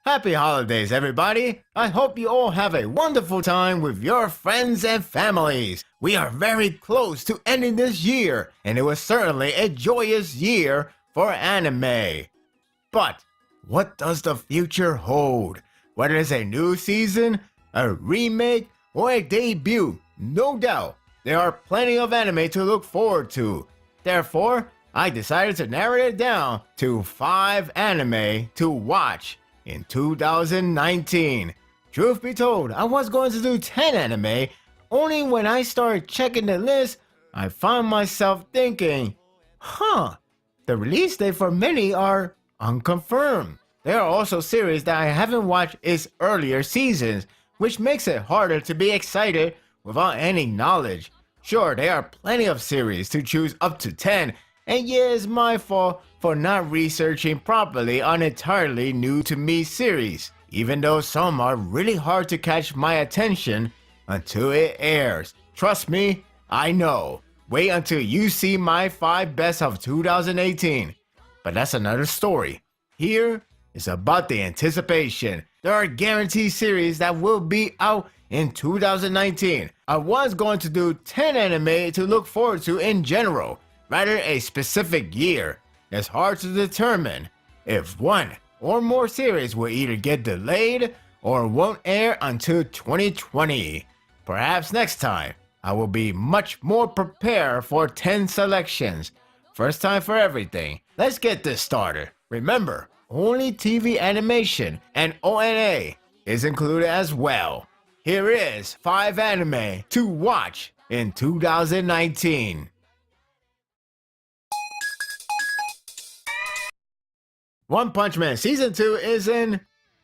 Happy holidays, everybody! I hope you all have a wonderful time with your friends and families. We are very close to ending this year, and it was certainly a joyous year for anime. But what does the future hold? Whether it's a new season, a remake, or a debut, no doubt there are plenty of anime to look forward to. Therefore, I decided to narrow it down to 5 anime to watch in 2019. Truth be told, I was going to do 10 anime, only when I started checking the list, I found myself thinking, the release date for many are unconfirmed. There are also series that I haven't watched its earlier seasons, which makes it harder to be excited without any knowledge. Sure, there are plenty of series to choose up to 10, and yeah, it's my fault for not researching properly on entirely new to me series, even though some are really hard to catch my attention until it airs. Trust me, I know. Wait until you see my 5 best of 2018. But that's another story. Here is about the anticipation. There are guaranteed series that will be out in 2019. I was going to do 10 anime to look forward to in general, rather a specific year. It's hard to determine if one or more series will either get delayed or won't air until 2020. Perhaps next time, I will be much more prepared for 10 selections. First time for everything. Let's get this started. Remember, only TV animation and ONA is included as well. Here is 5 anime to watch in 2019. One Punch Man Season 2 is an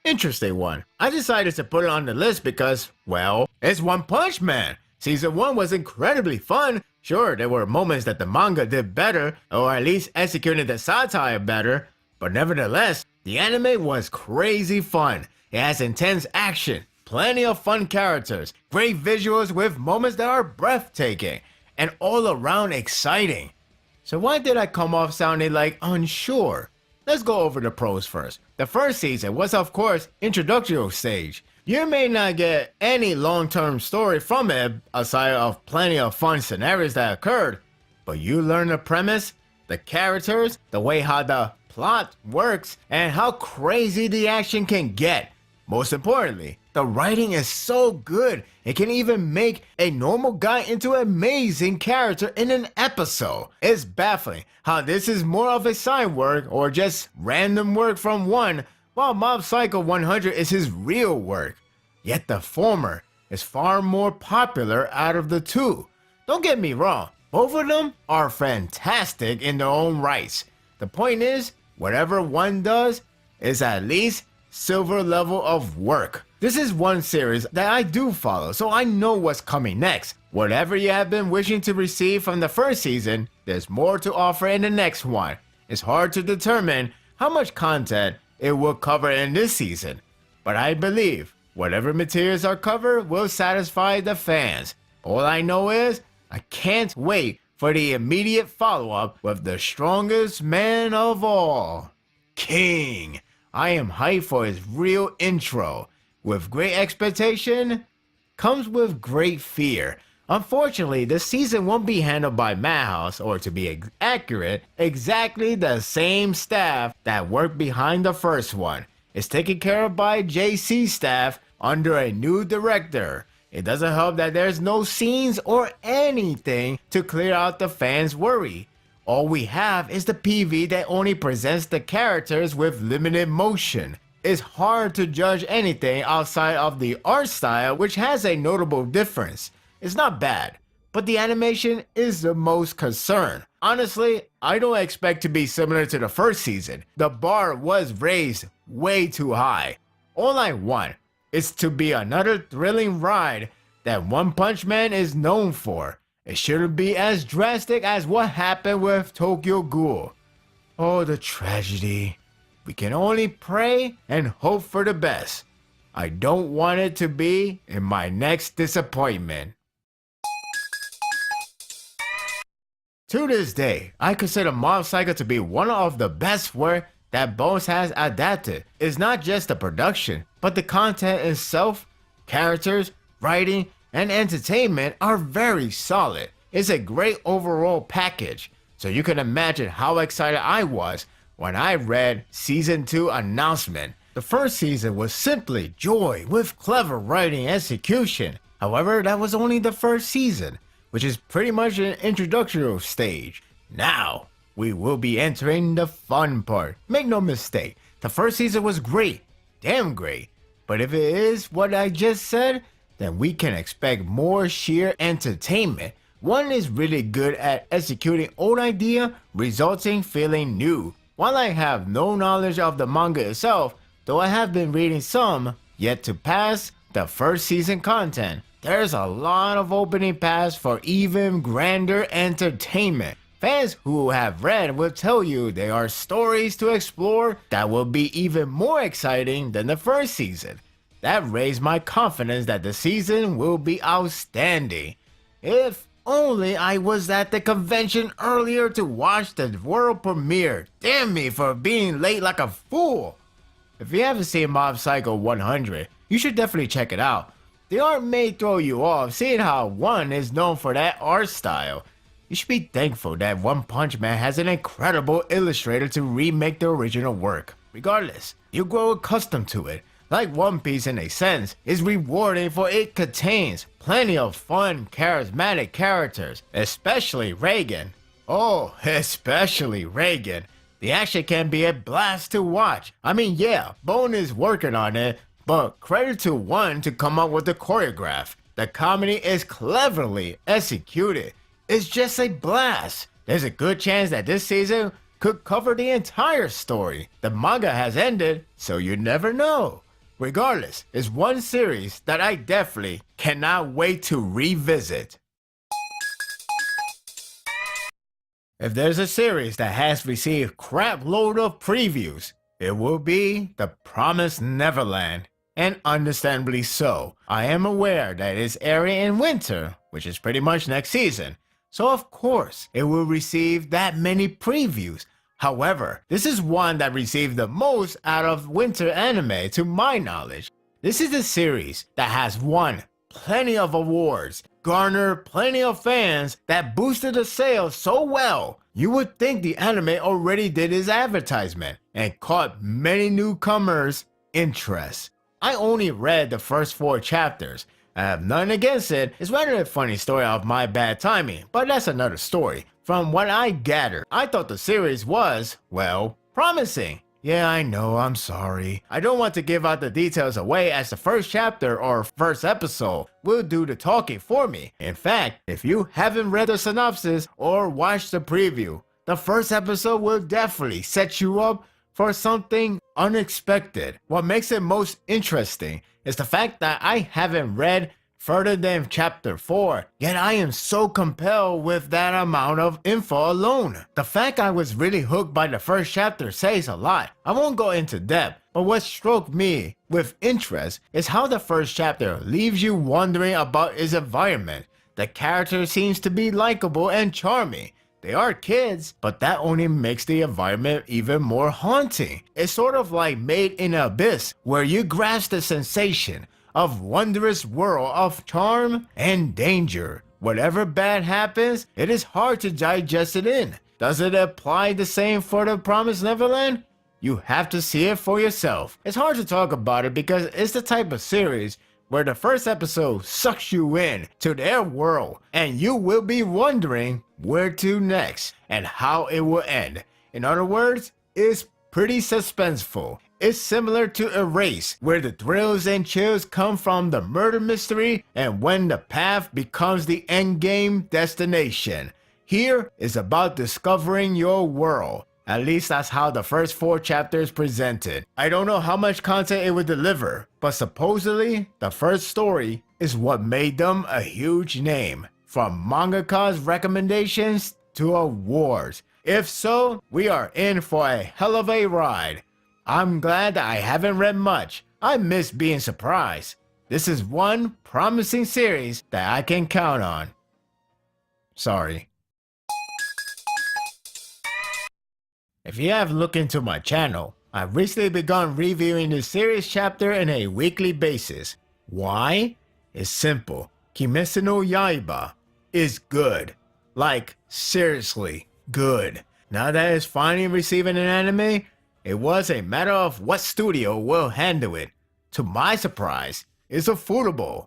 interesting one. I decided to put it on the list because, well, it's One Punch Man. Season 1 was incredibly fun. Sure, there were moments that the manga did better, or at least executed the satire better, but nevertheless, the anime was crazy fun. It has intense action, plenty of fun characters, great visuals with moments that are breathtaking, and all around exciting. So why did I come off sounding like unsure? Let's go over the pros first. The first season was of course introductory stage. You may not get any long-term story from it aside of plenty of fun scenarios that occurred, but you learn the premise, the characters, the way how the plot works, and how crazy the action can get. Most importantly, the writing is so good, it can even make a normal guy into an amazing character in an episode. It's baffling how this is more of a side work or just random work from one, while Mob Psycho 100 is his real work. Yet the former is far more popular out of the two. Don't get me wrong, both of them are fantastic in their own rights. The point is, whatever one does is at least silver level of work. This is one series that I do follow, so I know what's coming next. Whatever you have been wishing to receive from the first season, there's more to offer in the next one. It's hard to determine how much content it will cover in this season, but I believe whatever materials are covered will satisfy the fans. All I know is I can't wait for the immediate follow-up with the strongest man of all, King. I am hyped for his real intro. With great expectation comes with great fear. Unfortunately, the season won't be handled by Madhouse, or to be accurate, exactly the same staff that worked behind the first one. It's taken care of by JC staff under a new director. It doesn't help that there's no scenes or anything to clear out the fans' worry. All we have is the PV that only presents the characters with limited motion. It's hard to judge anything outside of the art style, which has a notable difference. It's not bad, but the animation is the most concern. Honestly, I don't expect to be similar to the first season. The bar was raised way too high. All I want is to be another thrilling ride that One Punch Man is known for. It shouldn't be as drastic as what happened with Tokyo Ghoul. Oh, the tragedy. We can only pray and hope for the best. I don't want it to be in my next disappointment. To this day, I consider Mob Psycho to be one of the best work that Bones has adapted is not just the production, but the content itself, characters, writing, and entertainment are very solid. It's a great overall package, so you can imagine how excited I was when I read Season 2 announcement. The first season was simply joy with clever writing and execution. However, that was only the first season, which is pretty much an introductory stage. Now, we will be entering the fun part. Make no mistake, the first season was great, damn great. But if it is what I just said, then we can expect more sheer entertainment. One is really good at executing old idea, resulting feeling new. While I have no knowledge of the manga itself, though I have been reading some, yet to pass the first season content, there's a lot of opening paths for even grander entertainment. Fans who have read will tell you there are stories to explore that will be even more exciting than the first season. That raised my confidence that the season will be outstanding. If only I was at the convention earlier to watch the world premiere. Damn me for being late like a fool. If you haven't seen Mob Psycho 100, you should definitely check it out. The art may throw you off seeing how one is known for that art style. You should be thankful that One Punch Man has an incredible illustrator to remake the original work. Regardless, you grow accustomed to it. Like One Piece in a sense, is rewarding for it contains plenty of fun, charismatic characters, especially Reagan. Oh, especially Reagan. The action can be a blast to watch. I mean, yeah, Bone is working on it, but credit to One to come up with the choreograph. The comedy is cleverly executed. It's just a blast. There's a good chance that this season could cover the entire story. The manga has ended, so you never know. Regardless, it's one series that I definitely cannot wait to revisit. If there's a series that has received crap load of previews, it will be The Promised Neverland. And understandably so. I am aware that it's airing in winter, which is pretty much next season. So of course, it will receive that many previews. However, this is one that received the most out of winter anime to my knowledge. This is a series that has won plenty of awards, garnered plenty of fans that boosted the sales so well. You would think the anime already did its advertisement and caught many newcomers' interest. I only read the first 4 chapters. I have nothing against it. It's rather a funny story of my bad timing, but that's another story. From what I gathered, I thought the series was, well, promising. Yeah, I know, I'm sorry. I don't want to give out the details away as the first chapter or first episode will do the talking for me. In fact, if you haven't read the synopsis or watched the preview, the first episode will definitely set you up for something unexpected. What makes it most interesting is the fact that I haven't read further than chapter 4, yet I am so compelled with that amount of info alone. The fact I was really hooked by the first chapter says a lot. I won't go into depth, but what struck me with interest is how the first chapter leaves you wondering about its environment. The character seems to be likable and charming. They are kids, but that only makes the environment even more haunting. It's sort of like Made in an Abyss, where you grasp the sensation of wondrous world of charm and danger. Whatever bad happens, it is hard to digest it in. Does it apply the same for The Promised Neverland? You have to see it for yourself. It's hard to talk about it because it's the type of series where the first episode sucks you in to their world and you will be wondering where to next and how it will end. In other words, it's pretty suspenseful. It's similar to Erase, where the thrills and chills come from the murder mystery and when the path becomes the endgame destination. Here is about discovering your world. At least that's how the first 4 chapters presented. I don't know how much content it would deliver, but supposedly the first story is what made them a huge name, from mangaka's recommendations to awards. If so, we are in for a hell of a ride. I'm glad that I haven't read much. I miss being surprised. This is one promising series that I can count on. Sorry. If If you have looked into my channel, I've recently begun reviewing the series chapter on a weekly basis. Why? It's simple. Kimetsu no Yaiba is good. Like, seriously, good. Now that it's finally receiving an anime, it was a matter of what studio will handle it. To my surprise, it's affordable,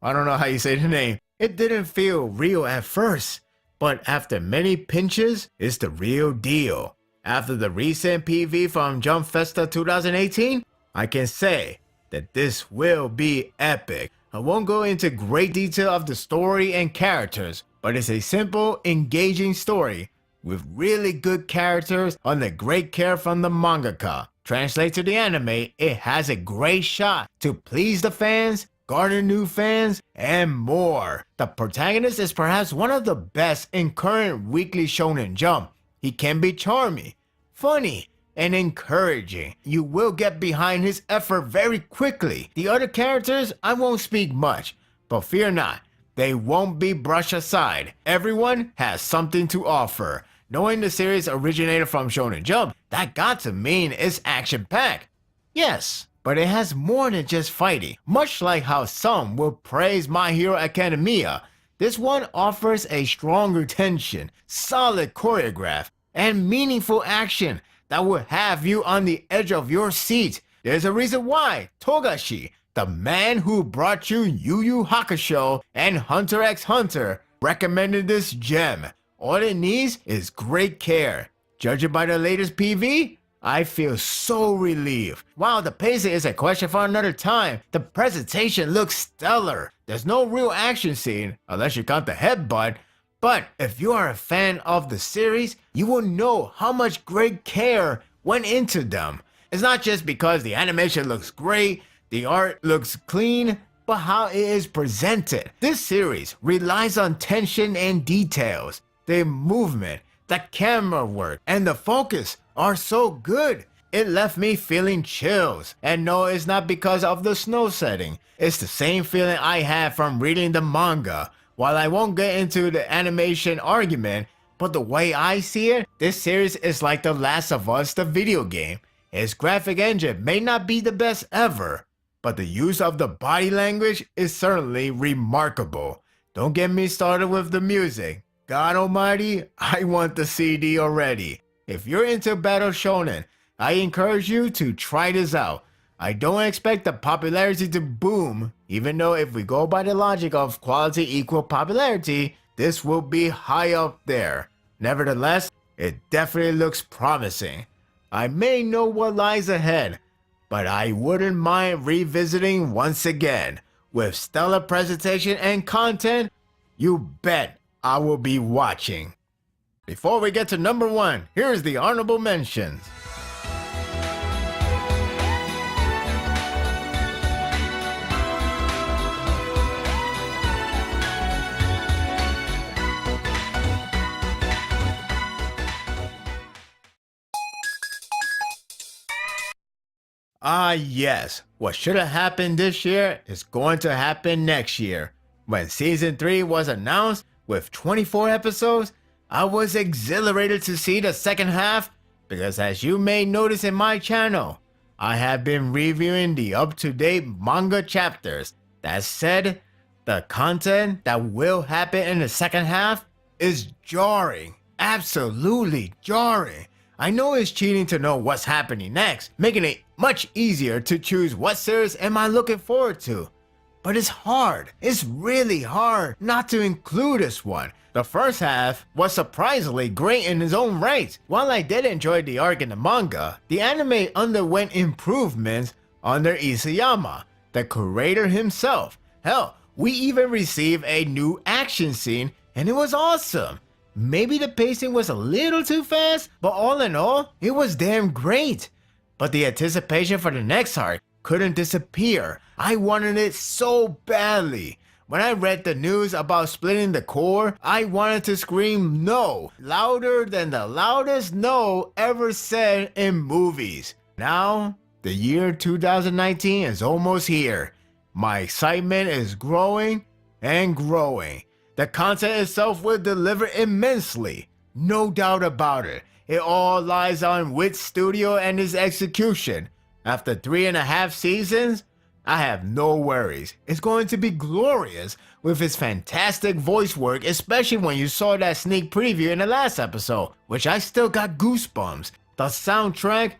I don't know how you say the name. It didn't feel real at first, but after many pinches, it's the real deal. After the recent PV from Jump Festa 2018, I can say that this will be epic. I won't go into great detail of the story and characters, but it's a simple, engaging story with really good characters under great care from the mangaka. Translate to the anime, it has a great shot to please the fans, garner new fans, and more. The protagonist is perhaps one of the best in current weekly Shonen Jump. He can be charming, funny, and encouraging. You will get behind his effort very quickly. The other characters, I won't speak much, but fear not, they won't be brushed aside. Everyone has something to offer. Knowing the series originated from Shonen Jump, that got to mean it's action-packed. Yes, but it has more than just fighting. Much like how some will praise My Hero Academia, this one offers a stronger tension, solid choreograph, and meaningful action that will have you on the edge of your seat. There's a reason why Togashi, the man who brought you Yu Yu Hakusho and Hunter x Hunter, recommended this gem. All it needs is great care. Judging by the latest PV, I feel so relieved. While the pacing is a question for another time, the presentation looks stellar. There's no real action scene, unless you count the headbutt, but if you are a fan of the series, you will know how much great care went into them. It's not just because the animation looks great, the art looks clean, but how it is presented. This series relies on tension and details. The movement, the camera work, and the focus are so good. It left me feeling chills. And no, it's not because of the snow setting. It's the same feeling I had from reading the manga. While I won't get into the animation argument, but the way I see it, this series is like The Last of Us, the video game. Its graphic engine may not be the best ever, but the use of the body language is certainly remarkable. Don't get me started with the music. God almighty, I want the CD already. If you're into Battle Shonen, I encourage you to try this out. I don't expect the popularity to boom, even though if we go by the logic of quality equal popularity, this will be high up there. Nevertheless, it definitely looks promising. I may know what lies ahead, but I wouldn't mind revisiting once again. With stellar presentation and content, you bet I will be watching. Before we get to number 1, here's the honorable mentions. Ah yes, what should have happened this year is going to happen next year. When Season 3 was announced with 24 episodes, I was exhilarated to see the second half because as you may notice in my channel, I have been reviewing the up-to-date manga chapters. That said, the content that will happen in the second half is jarring, absolutely jarring. I know it's cheating to know what's happening next, making it much easier to choose what series am I looking forward to. But it's hard, it's really hard not to include this one. The first half was surprisingly great in its own right. While I did enjoy the arc in the manga, the anime underwent improvements under Isayama, the creator himself. Hell, we even received a new action scene and it was awesome. Maybe the pacing was a little too fast, but all in all, it was damn great. But the anticipation for the next arc couldn't disappear. I wanted it so badly. When I read the news about splitting the core, I wanted to scream no, louder than the loudest no ever said in movies. Now, the year 2019 is almost here. My excitement is growing and growing. The content itself will deliver immensely, no doubt about it. It all lies on Wit Studio and his execution. After 3.5 seasons, I have no worries. It's going to be glorious with his fantastic voice work, especially when you saw that sneak preview in the last episode, which I still got goosebumps. The soundtrack?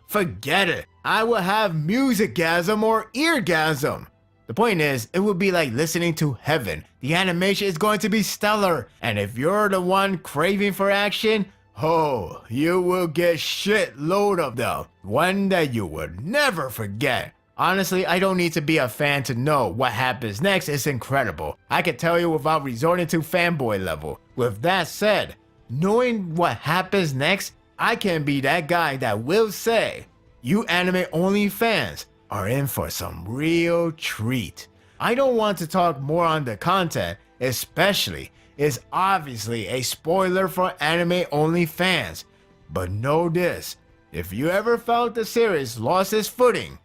Forget it. I will have musicgasm or eargasm. The point is, it will be like listening to heaven. The animation is going to be stellar, and if you're the one craving for action, oh, you will get shitload of them. One that you would never forget. Honestly, I don't need to be a fan to know what happens next is incredible. I can tell you without resorting to fanboy level. With that said, knowing what happens next, I can be that guy that will say, you anime only fans are in for some real treat. I don't want to talk more on the content, especially it's obviously a spoiler for anime only fans. But know this, if you ever felt the series lost its footing,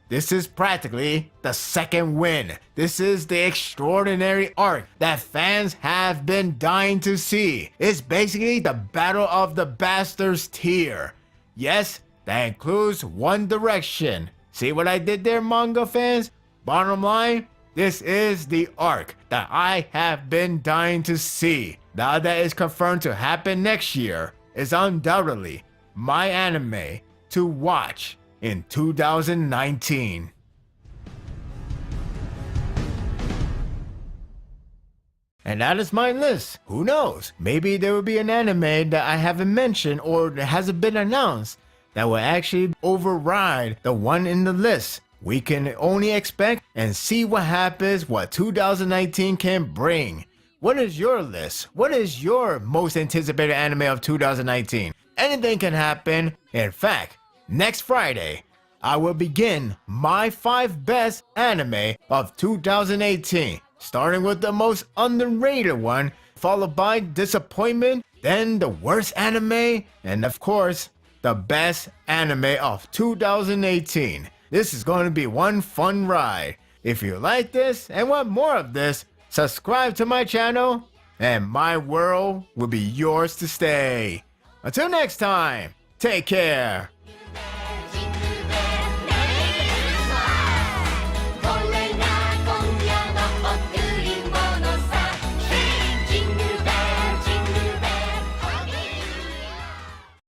this is practically the second win. This is the extraordinary arc that fans have been dying to see. It's basically the Battle of the Bastards tier. Yes, that includes One Direction. See what I did there, manga fans? Bottom line, this is the arc that I have been dying to see. Now that it's confirmed to happen next year, is undoubtedly my anime to watch in 2019. And that is my list. Who knows? Maybe there will be an anime that I haven't mentioned or that hasn't been announced that will actually override the one in the list. We can only expect and see what happens, what 2019 can bring. What is your list? What is your most anticipated anime of 2019? Anything can happen. In fact, next Friday, I will begin my 5 best anime of 2018, starting with the most underrated one, followed by disappointment, then the worst anime, and of course, the best anime of 2018. This is going to be one fun ride. If you like this and want more of this, subscribe to my channel, and my world will be yours to stay. Until next time, take care.